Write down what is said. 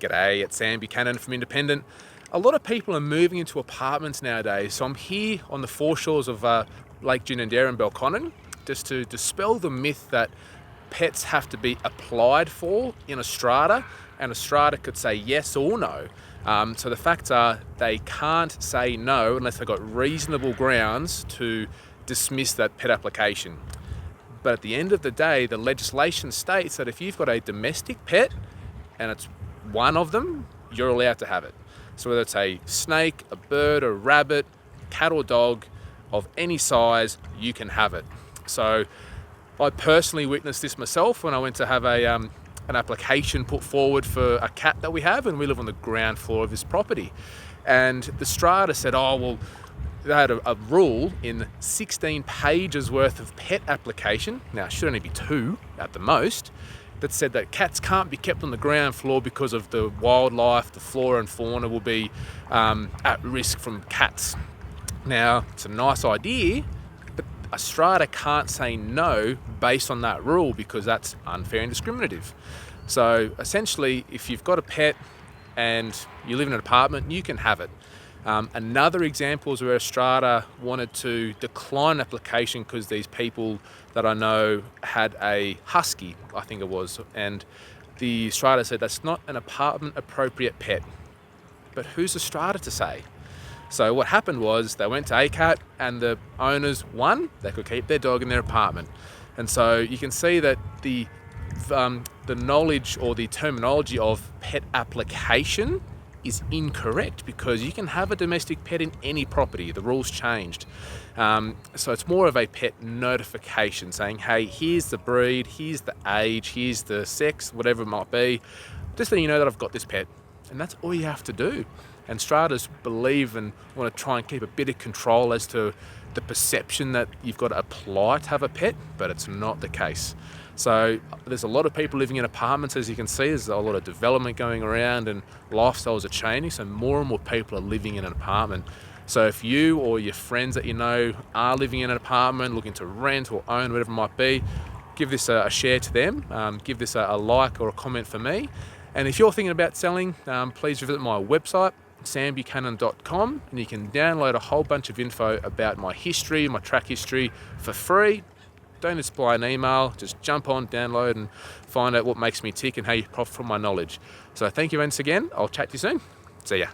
G'day, it's Sam Buchanan from Independent. A lot of people are moving into apartments nowadays, so I'm here on the foreshores of Lake Ginninderra in Buchanan just to dispel the myth that pets have to be applied for in a strata, and a strata could say yes or no. So the facts are they can't say no unless they've got reasonable grounds to dismiss that pet application. But at the end of the day, the legislation states that if you've got a domestic pet and it's one of them, you're allowed to have it. So whether it's a snake, a bird, a rabbit, cat or dog of any size, you can have it. So I personally witnessed this myself when I went to have an application put forward for a cat that we have, and we live on the ground floor of this property. And the strata said, oh, well, they had a rule in 16 pages worth of pet application. Now, it should only be 2 at the most, that said that cats can't be kept on the ground floor because of the wildlife, the flora and fauna will be at risk from cats. Now, it's a nice idea, but a strata can't say no based on that rule because that's unfair and discriminative. So essentially, if you've got a pet and you live in an apartment, you can have it. Another example is where a strata wanted to decline an application because these people that I know had a husky, I think it was, and the strata said that's not an apartment appropriate pet. But who's the strata to say? So what happened was they went to ACAT and the owners won. They could keep their dog in their apartment. And so you can see that the knowledge or the terminology of pet application is incorrect, because you can have a domestic pet in any property. The rules changed. So it's more of a pet notification saying, hey, here's the breed, here's the age, here's the sex, whatever it might be. Just letting you know that I've got this pet. And that's all you have to do. And stratas believe and want to try and keep a bit of control as to the perception that you've got to apply to have a pet, but it's not the case. So there's a lot of people living in apartments, as you can see. There's a lot of development going around and lifestyles are changing, so more and more people are living in an apartment. So if you or your friends that you know are living in an apartment, looking to rent or own, whatever it might be, give this a share to them, give this a like or a comment for me. And if you're thinking about selling, please visit my website, sambuchanan.com, and you can download a whole bunch of info about my history, my track history for free. Don't supply an email, just jump on, download and find out what makes me tick and how you profit from my knowledge. So thank you once again. I'll chat to you soon. See ya.